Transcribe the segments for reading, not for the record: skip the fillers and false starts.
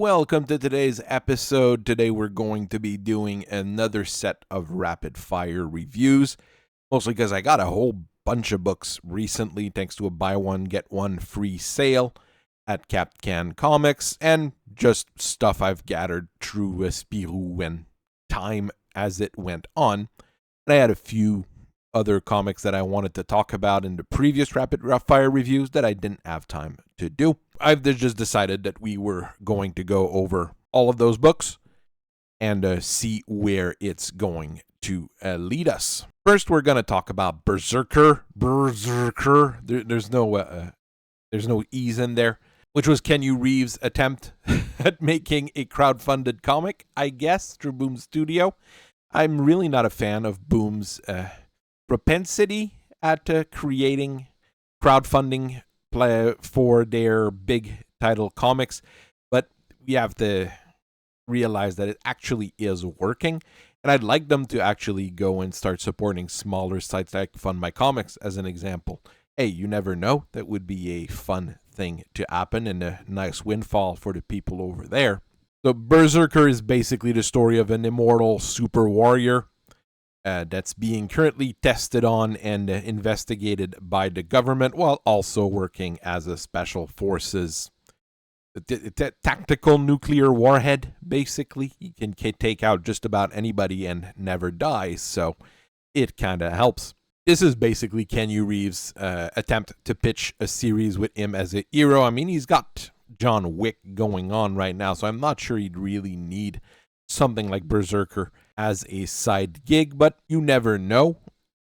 Welcome to today's episode. Today we're going to be doing another set of rapid fire reviews, mostly because I got a whole bunch of books recently thanks to a buy one get one free sale at Capcan Comics, and just stuff I've gathered through Spirou and time as it went on. And I had a few other comics that I wanted to talk about in the previous rapid fire reviews that I didn't have time to do. I've just decided that we were going to go over all of those books and see where it's going to lead us. First, we're going to talk about BRSRKR. There's no E's in there, which was Kenny Reeves' attempt at making a crowdfunded comic, I guess, through Boom Studio. I'm really not a fan of Boom's propensity at creating crowdfunding for their big title comics, but we have to realize that it actually is working, and I'd like them to actually go and start supporting smaller sites like Fund My Comics as an example. Hey, you never know, that would be a fun thing to happen and a nice windfall for the people over there. So BRSRKR is basically the story of an immortal super warrior that's being currently tested on and investigated by the government, while also working as a special forces tactical nuclear warhead. Basically, he can take out just about anybody and never dies, so it kind of helps. This is basically Kenny Reeves' attempt to pitch a series with him as a hero. I mean, he's got John Wick going on right now, so I'm not sure he'd really need something like BRSRKR as a side gig, but you never know,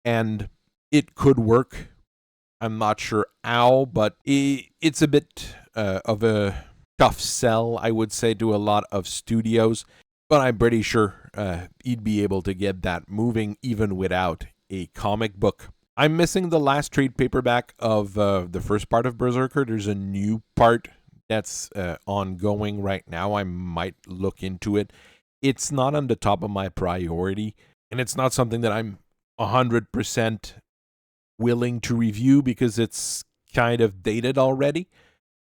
and it could work. I'm not sure how, but it's a bit of a tough sell, I would say, to a lot of studios, but I'm pretty sure he'd be able to get that moving even without a comic book. I'm missing the last trade paperback of the first part of BRSRKR. There's a new part that's ongoing right now. I might look into it. It's not on the top of my priority, and it's not something that I'm 100% willing to review because it's kind of dated already,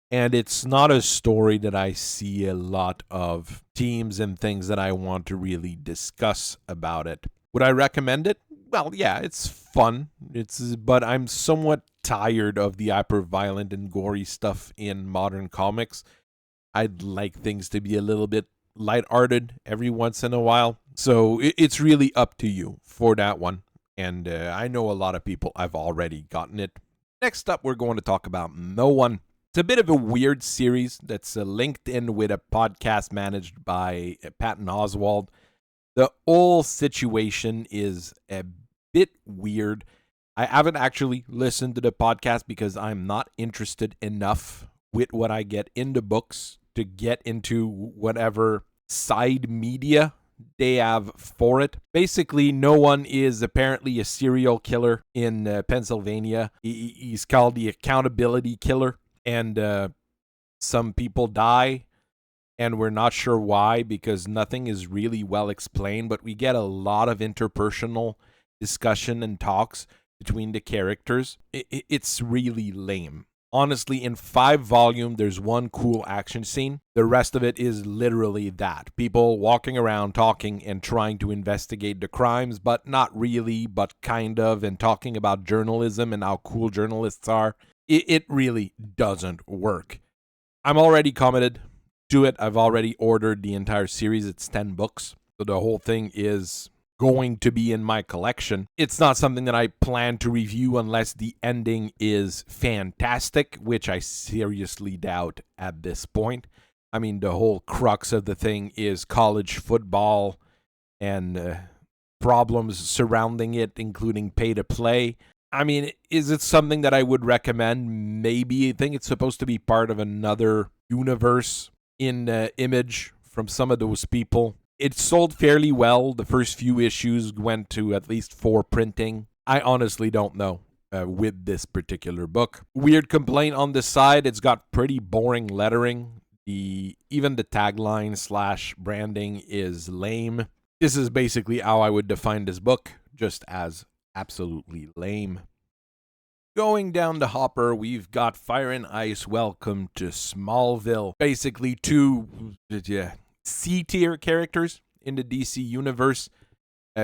and it's not a story that I see a lot of teams and things that I want to really discuss about it. Would I recommend it? Well, yeah, it's fun. But I'm somewhat tired of the hyper-violent and gory stuff in modern comics. I'd like things to be a little bit lighthearted every once in a while. So it's really up to you for that one. And I know a lot of people have already gotten it. Next up, we're going to talk about No One. It's a bit of a weird series that's linked in with a podcast managed by Patton Oswalt. The whole situation is a bit weird. I haven't actually listened to the podcast because I'm not interested enough with what I get in the books to get into whatever side media they have for it. Basically, No One is apparently a serial killer in Pennsylvania. He's called the accountability killer, and some people die, and we're not sure why because nothing is really well explained, but we get a lot of interpersonal discussion and talks between the characters. It's really lame. Honestly, in 5 volumes, there's one cool action scene. The rest of it is literally that. People walking around talking and trying to investigate the crimes, but not really, but kind of, and talking about journalism and how cool journalists are. It really doesn't work. I'm already committed to it. I've already ordered the entire series. It's 10 books. So the whole thing is going to be in my collection. It's not something that I plan to review unless the ending is fantastic, which I seriously doubt at this point. I mean, the whole crux of the thing is college football and problems surrounding it, including pay to play. I mean, is it something that I would recommend? Maybe. I think it's supposed to be part of another universe in Image from some of those people. It sold fairly well. The first few issues went to at least 4 printing. I honestly don't know with this particular book. Weird complaint on this side. It's got pretty boring lettering. Even the tagline / branding is lame. This is basically how I would define this book, just as absolutely lame. Going down the hopper, we've got Fire and Ice, Welcome to Smallville. Basically two C-tier characters in the DC universe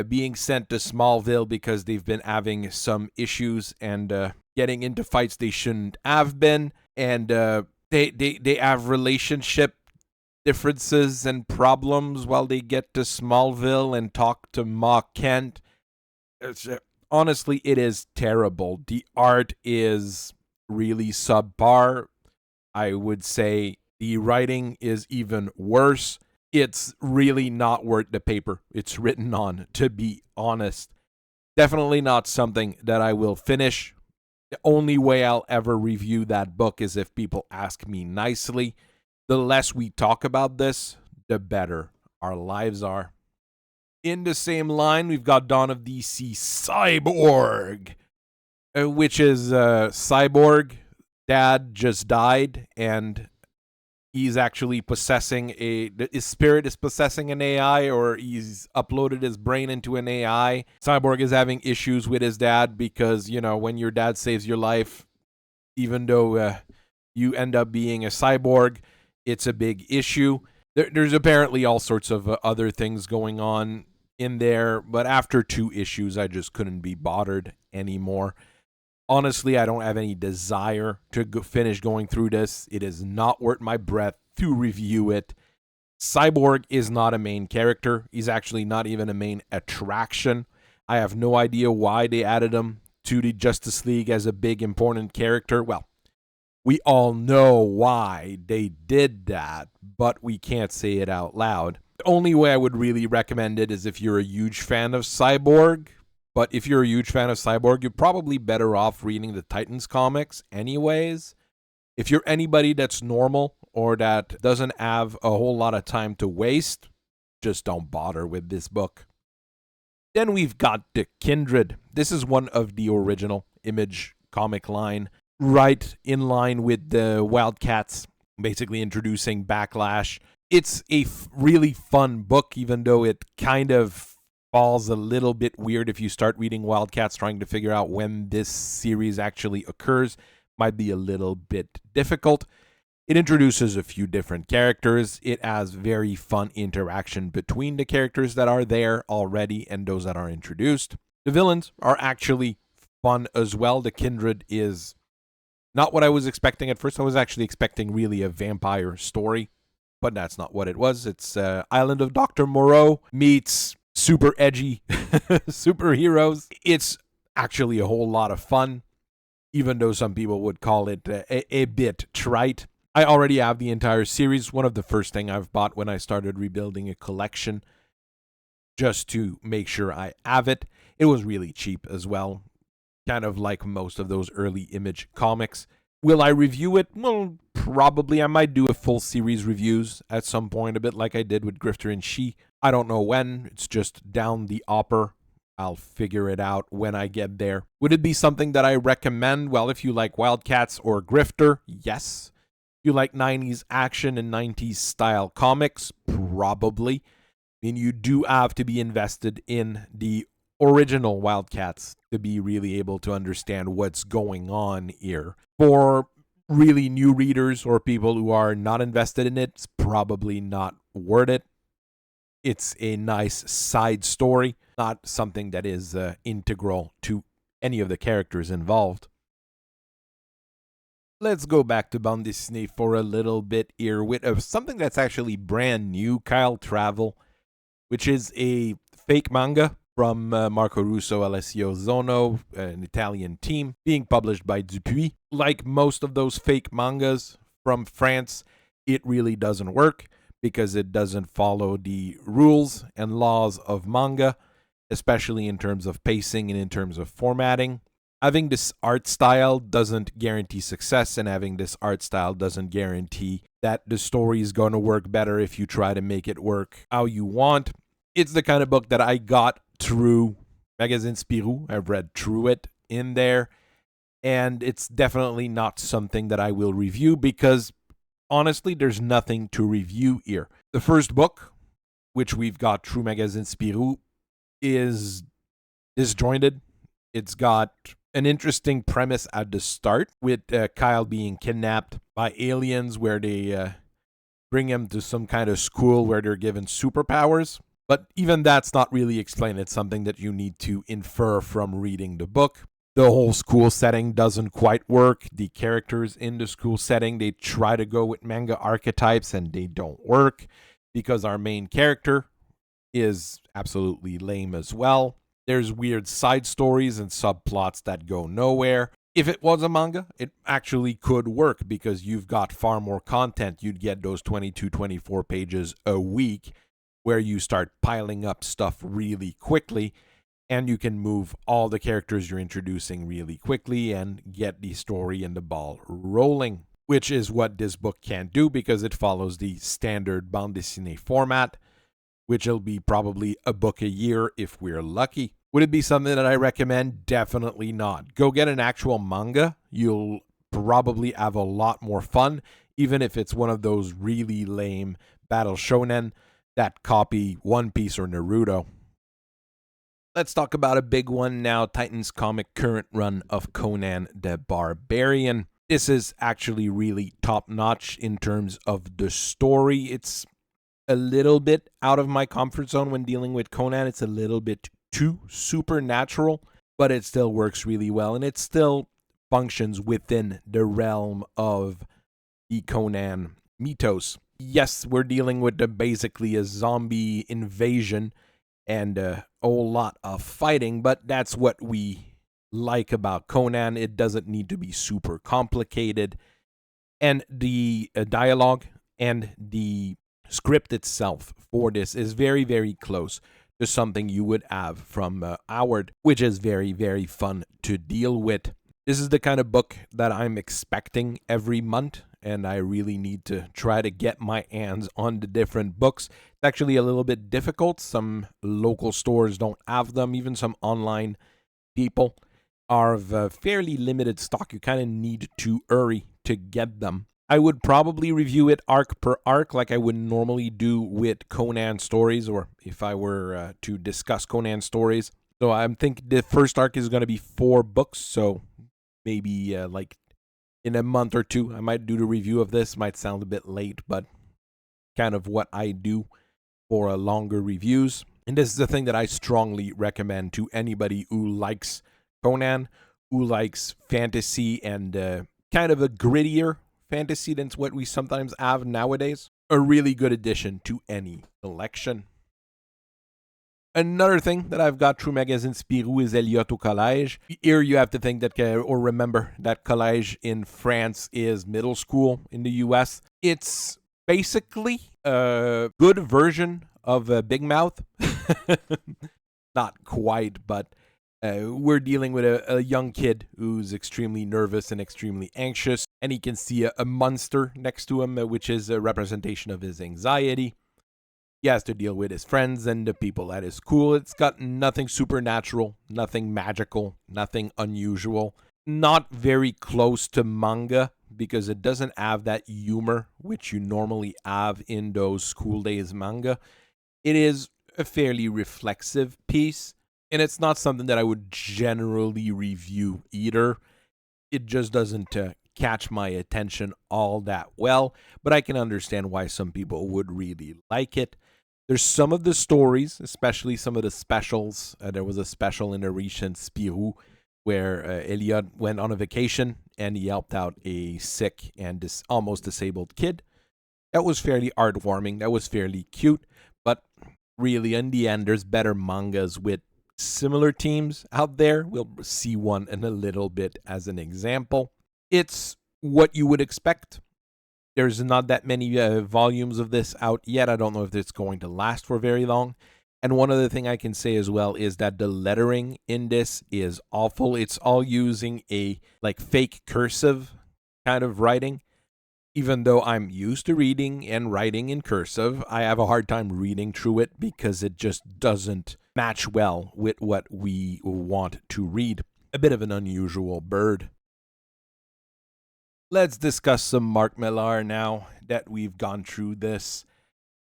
being sent to Smallville because they've been having some issues and getting into fights they shouldn't have been. And they have relationship differences and problems while they get to Smallville and talk to Ma Kent. Honestly, it is terrible. The art is really subpar. I would say the writing is even worse. It's really not worth the paper it's written on, to be honest. Definitely not something that I will finish. The only way I'll ever review that book is if people ask me nicely. The less we talk about this, the better our lives are. In the same line, we've got Dawn of DC Cyborg, which is Cyborg. Dad just died, and he's actually possessing his spirit is possessing an AI, or he's uploaded his brain into an AI. Cyborg is having issues with his dad because, when your dad saves your life, even though you end up being a cyborg, it's a big issue. There's apparently all sorts of other things going on in there, but after 2 issues, I just couldn't be bothered anymore. Honestly, I don't have any desire to finish going through this. It is not worth my breath to review it. Cyborg is not a main character. He's actually not even a main attraction. I have no idea why they added him to the Justice League as a big, important character. Well, we all know why they did that, but we can't say it out loud. The only way I would really recommend it is if you're a huge fan of Cyborg. But if you're a huge fan of Cyborg, you're probably better off reading the Titans comics anyways. If you're anybody that's normal or that doesn't have a whole lot of time to waste, just don't bother with this book. Then we've got the Kindred. This is one of the original Image comic line, right in line with the Wildcats, basically introducing Backlash. It's a really fun book, even though it kind of falls a little bit weird if you start reading Wildcats trying to figure out when this series actually occurs. Might be a little bit difficult. It introduces a few different characters. It has very fun interaction between the characters that are there already and those that are introduced. The villains are actually fun as well. The Kindred is not what I was expecting at first. I was actually expecting really a vampire story, but that's not what it was. It's Island of Dr. Moreau meets super edgy superheroes. It's actually a whole lot of fun, even though some people would call it a bit trite. I already have the entire series. One of the first things I've bought when I started rebuilding a collection, just to make sure I have it. It was really cheap as well, kind of like most of those early Image comics. Will I review it? Well, probably. I might do a full series reviews at some point, a bit like I did with Grifter and She. I don't know when. It's just down the hopper. I'll figure it out when I get there. Would it be something that I recommend? Well, if you like Wildcats or Grifter, yes. If you like 90s action and 90s style comics, probably. I mean, you do have to be invested in the original Wildcats to be really able to understand what's going on here. For really new readers or people who are not invested in it, it's probably not worth it. It's a nice side story, not something that is integral to any of the characters involved. Let's go back to Bande Dessinee for a little bit here with something that's actually brand new, Kyle Travel, which is a fake manga from Marco Russo, Alessio Zono, an Italian team, being published by Dupuis. Like most of those fake mangas from France, it really doesn't work because it doesn't follow the rules and laws of manga, especially in terms of pacing and in terms of formatting. Having this art style doesn't guarantee success, and having this art style doesn't guarantee that the story is going to work better if you try to make it work how you want. It's the kind of book that I got through Magazine Spirou. I've read through it in there, and it's definitely not something that I will review because, honestly, there's nothing to review here. The first book, which we've got through Magazine Spirou, is disjointed. It's got an interesting premise at the start with Kyle being kidnapped by aliens where they bring him to some kind of school where they're given superpowers. But even that's not really explained. It's something that you need to infer from reading the book. The whole school setting doesn't quite work. The characters in the school setting, they try to go with manga archetypes and they don't work because our main character is absolutely lame as well. There's weird side stories and subplots that go nowhere. If it was a manga, it actually could work because you've got far more content. You'd get those 22, 24 pages a week where you start piling up stuff really quickly, and you can move all the characters you're introducing really quickly and get the story and the ball rolling, which is what this book can't do because it follows the standard bande dessinee format, which will be probably a book a year if we're lucky. Would it be something that I recommend? Definitely not. Go get an actual manga. You'll probably have a lot more fun, even if it's one of those really lame battle shonen that copy One Piece or Naruto. Let's talk about a big one now, Titan's Comic current run of Conan the Barbarian. This is actually really top-notch in terms of the story. It's a little bit out of my comfort zone when dealing with Conan. It's a little bit too supernatural, but it still works really well, and it still functions within the realm of the Conan mythos. Yes, we're dealing with basically a zombie invasion and a whole lot of fighting, but that's what we like about Conan. It doesn't need to be super complicated, and the dialogue and the script itself for this is very, very close to something you would have from Howard, which is very, very fun to deal with. This is the kind of book that I'm expecting every month, and I really need to try to get my hands on the different books. It's actually a little bit difficult. Some local stores don't have them. Even some online people are of fairly limited stock. You kind of need to hurry to get them. I would probably review it arc per arc like I would normally do with Conan stories, or if I were to discuss Conan stories. So I'm thinking the first arc is going to be 4 books, so maybe like in a month or two, I might do the review of this. Might sound a bit late, but kind of what I do for longer reviews. And this is the thing that I strongly recommend to anybody who likes Conan, who likes fantasy and kind of a grittier fantasy than what we sometimes have nowadays. A really good addition to any collection. Another thing that I've got through Magazine Spirou is Elliot au collège. Here you have to think that, or remember that collège in France is middle school in the US. It's basically a good version of Big Mouth. Not quite, but we're dealing with a young kid who's extremely nervous and extremely anxious, and he can see a monster next to him, which is a representation of his anxiety. He has to deal with his friends and the people at his school. It's got nothing supernatural, nothing magical, nothing unusual. Not very close to manga because it doesn't have that humor which you normally have in those school days manga. It is a fairly reflexive piece, and it's not something that I would generally review either. It just doesn't catch my attention all that well, but I can understand why some people would really like it. There's some of the stories, especially some of the specials. There was a special in a recent Spirou where Elliot went on a vacation and he helped out a sick and almost disabled kid. That was fairly heartwarming. That was fairly cute. But really, in the end, there's better mangas with similar teams out there. We'll see one in a little bit as an example. It's what you would expect. There's not that many volumes of this out yet. I don't know if it's going to last for very long. And one other thing I can say as well is that the lettering in this is awful. It's all using a like fake cursive kind of writing. Even though I'm used to reading and writing in cursive, I have a hard time reading through it because it just doesn't match well with what we want to read. A bit of an unusual bird. Let's discuss some Mark Millar now that we've gone through this.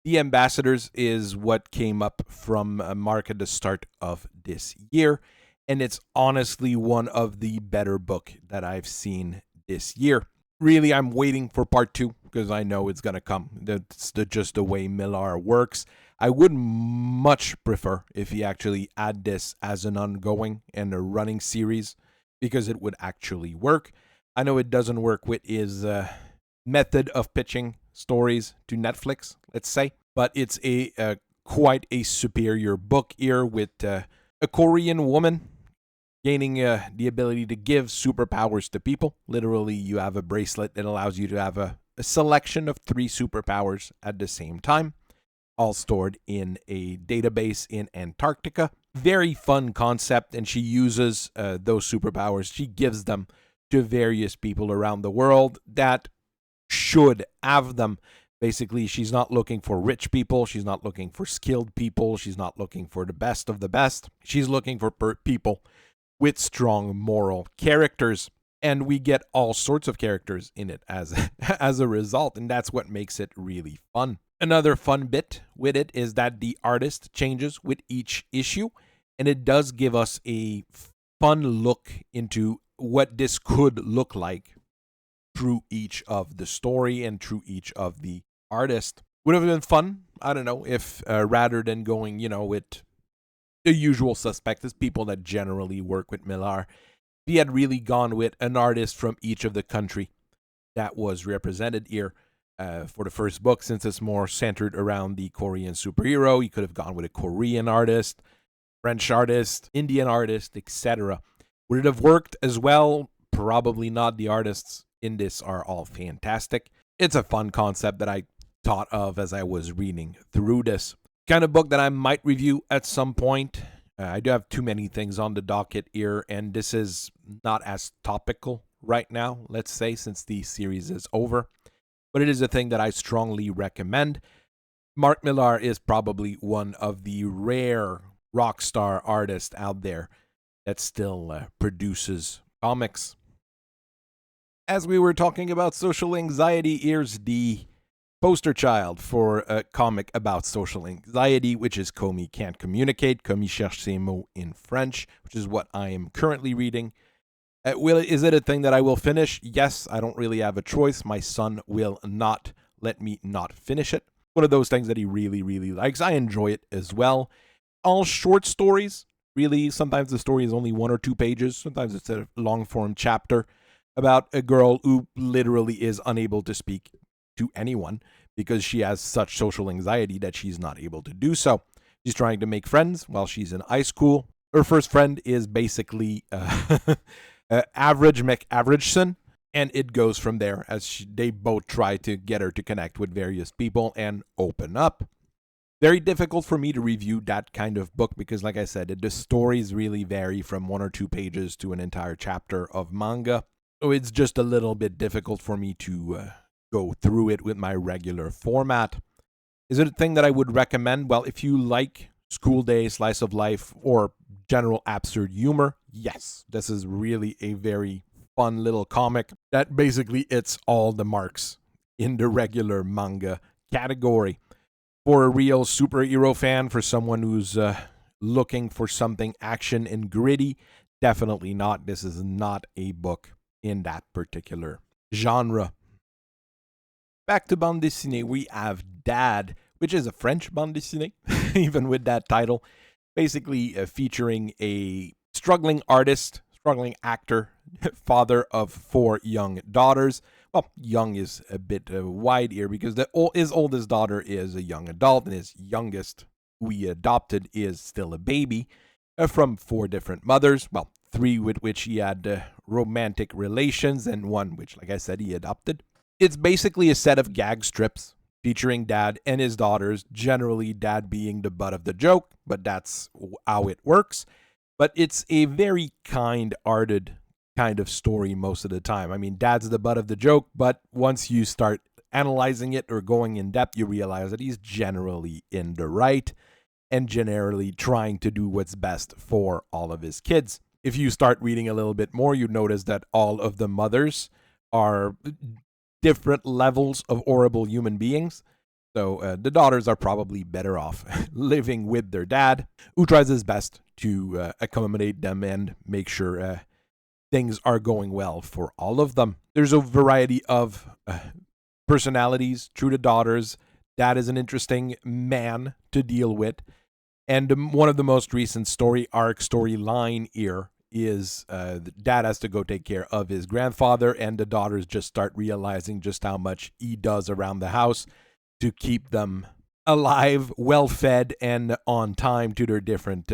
The Ambassadors is what came up from Mark at the start of this year. and it's honestly one of the better book that I've seen this year. Really, I'm waiting for part 2 because I know it's going to come. That's just the way Millar works. I would much prefer if he actually add this as an ongoing and a running series because it would actually work. I know it doesn't work with his method of pitching stories to Netflix, let's say, but it's a quite a superior book here with a Korean woman gaining the ability to give superpowers to people. Literally, you have a bracelet that allows you to have a selection of 3 superpowers at the same time, all stored in a database in Antarctica. Very fun concept, and she uses those superpowers. She gives them to various people around the world that should have them. Basically, she's not looking for rich people. She's not looking for skilled people. She's not looking for the best of the best. She's looking for people with strong moral characters. And we get all sorts of characters in it as a result. And that's what makes it really fun. Another fun bit with it is that the artist changes with each issue. And it does give us a fun look into what this could look like through each of the story and through each of the artists. Would have been fun, I don't know, if rather than going, with the usual suspects, people that generally work with Millar, he had really gone with an artist from each of the country that was represented here for the first book. Since it's more centered around the Korean superhero, he could have gone with a Korean artist, French artist, Indian artist, etc. Would it have worked as well? Probably not. The artists in this are all fantastic. It's a fun concept that I thought of as I was reading through this. Kind of book that I might review at some point. I do have too many things on the docket here, and this is not as topical right now, let's say, since the series is over. But it is a thing that I strongly recommend. Mark Millar is probably one of the rare rock star artists out there that still produces comics. As we were talking about social anxiety, here's the poster child for a comic about social anxiety, which is Komi Can't Communicate. Komi cherche ses mots in French, which is what I am currently reading. Is it a thing that I will finish? Yes, I don't really have a choice. My son will not let me not finish it. One of those things that he really, really likes. I enjoy it as well. All short stories. Really, sometimes the story is only 1 or 2 pages. Sometimes it's a long-form chapter about a girl who literally is unable to speak to anyone because she has such social anxiety that she's not able to do so. She's trying to make friends while she's in high school. Her first friend is basically Average McAverageson, and it goes from there as they both try to get her to connect with various people and open up. Very difficult for me to review that kind of book because, like I said, the stories really vary from 1 or 2 pages to an entire chapter of manga. So it's just a little bit difficult for me to go through it with my regular format. Is it a thing that I would recommend? Well, if you like school day, slice of life, or general absurd humor, yes, this is really a very fun little comic that basically hits all the marks in the regular manga category. For a real superhero fan, for someone who's looking for something action and gritty, definitely not. This is not a book in that particular genre. Back to Bande Dessinee, we have Dad, which is a French Bande Dessinee, even with that title. Basically featuring a struggling artist, struggling actor, father of 4 young daughters. Well, young is a bit wide here because his oldest daughter is a young adult and his youngest, who he adopted, is still a baby from 4 different mothers. Well, 3 with which he had romantic relations and 1 which, like I said, he adopted. It's basically a set of gag strips featuring Dad and his daughters, generally Dad being the butt of the joke, but that's how it works. But it's a very kind-hearted kind of story most of the time. I mean, Dad's the butt of the joke, but once you start analyzing it or going in depth, you realize that he's generally in the right and generally trying to do what's best for all of his kids. If you start reading a little bit more, you notice that all of the mothers are different levels of horrible human beings. So the daughters are probably better off living with their dad, who tries his best to accommodate them and make sure things are going well for all of them. There's a variety of personalities through the daughters. Dad is an interesting man to deal with. And one of the most recent storyline here is dad has to go take care of his grandfather, and the daughters just start realizing just how much he does around the house to keep them alive, well-fed, and on time to their different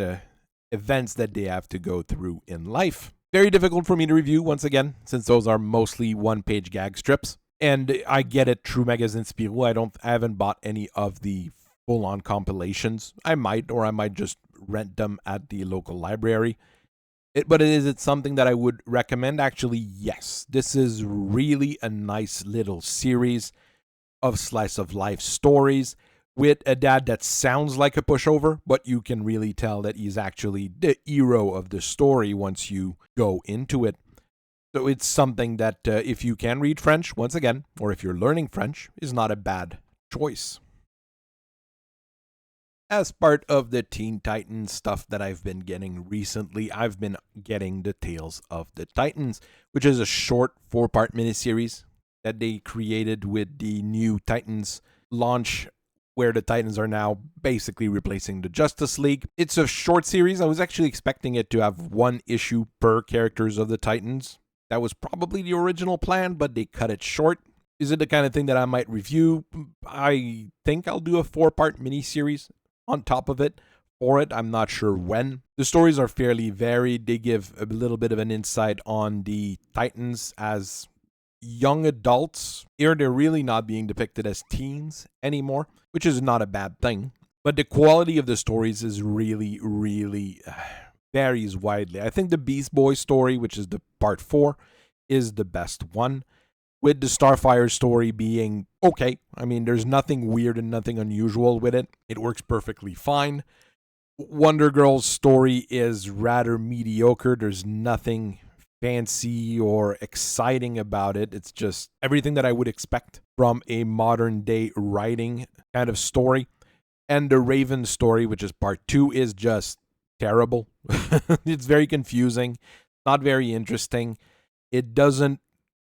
events that they have to go through in life. Very difficult for me to review, once again, since those are mostly one-page gag strips. And I get it through Magazine Spirou. I haven't bought any of the full-on compilations. I might just rent them at the local library. But is it something that I would recommend? Actually, yes. This is really a nice little series of slice-of-life stories with a dad that sounds like a pushover, but you can really tell that he's actually the hero of the story once you go into it. So it's something that if you can read French, once again, or if you're learning French, is not a bad choice. As part of the Teen Titans stuff that I've been getting recently, I've been getting the Tales of the Titans, which is a short 4-part miniseries that they created with the new Titans launch, where the Titans are now basically replacing the Justice League. It's a short series. I was actually expecting it to have 1 issue per characters of the Titans. That was probably the original plan, but they cut it short. Is it the kind of thing that I might review? I think I'll do a 4-part miniseries on top of it for it. I'm not sure when. The stories are fairly varied. They give a little bit of an insight on the Titans as young adults. Here, they're really not being depicted as teens anymore, which is not a bad thing. But the quality of the stories is really, really varies widely. I think the Beast Boy story, which is the part 4, is the best one, with the Starfire story being okay. I mean, there's nothing weird and nothing unusual with it. It works perfectly fine. Wonder Girl's story is rather mediocre. There's nothing fancy or exciting about it. It's just everything that I would expect from a modern day writing kind of story. And the Raven story, which is part 2, is just terrible. It's very confusing, not very interesting. It doesn't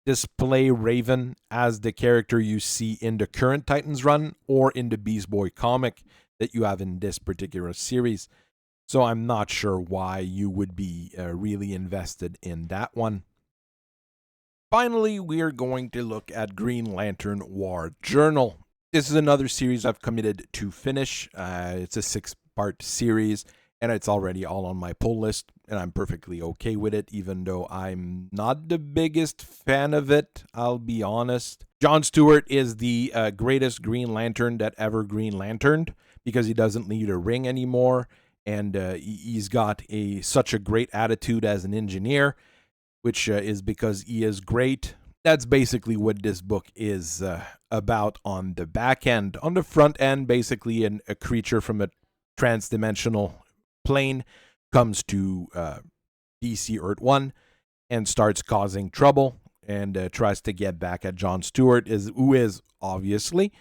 display Raven as the character you see in the current Titans run or in the Beast Boy comic that you have in this particular series. So I'm not sure why you would be really invested in that one. Finally, we're going to look at Green Lantern War Journal. This is another series I've committed to finish. It's a 6-part series, and it's already all on my pull list, and I'm perfectly okay with it, even though I'm not the biggest fan of it, I'll be honest. John Stewart is the greatest Green Lantern that ever Green Lanterned, because he doesn't need a ring anymore, and he's got such a great attitude as an engineer, which is because he is great. That's basically what this book is about on the back end. On the front end, basically a creature from a trans-dimensional plane comes to DC Earth 1 and starts causing trouble and tries to get back at John Stewart, who is obviously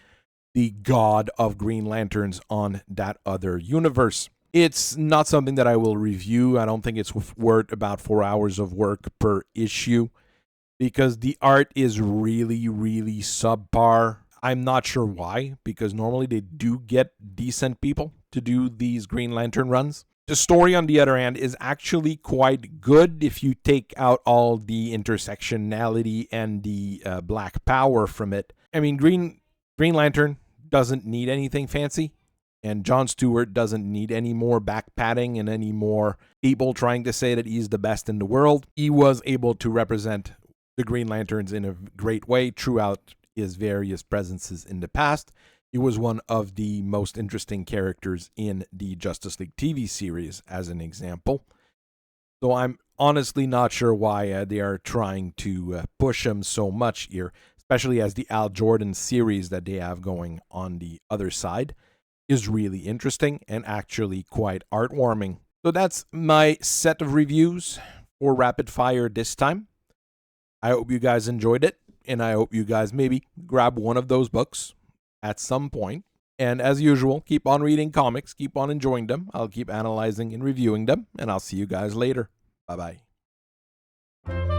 the god of Green Lanterns on that other universe. It's not something that I will review. I don't think it's worth about 4 hours of work per issue, because the art is really, really subpar. I'm not sure why, because normally they do get decent people to do these Green Lantern runs. The story, on the other hand, is actually quite good if you take out all the intersectionality and the black power from it. I mean, Green Lantern doesn't need anything fancy, and John Stewart doesn't need any more back padding and any more people trying to say that he's the best in the world. He was able to represent the Green Lanterns in a great way throughout his various presences in the past. He was one of the most interesting characters in the Justice League TV series, as an example. So I'm honestly not sure why they are trying to push him so much here, especially as the Al Jordan series that they have going on the other side is really interesting and actually quite heartwarming. So that's my set of reviews for Rapid Fire this time. I hope you guys enjoyed it, and I hope you guys maybe grab one of those books at some point. And as usual, keep on reading comics, keep on enjoying them. I'll keep analyzing and reviewing them, and I'll see you guys later. Bye-bye.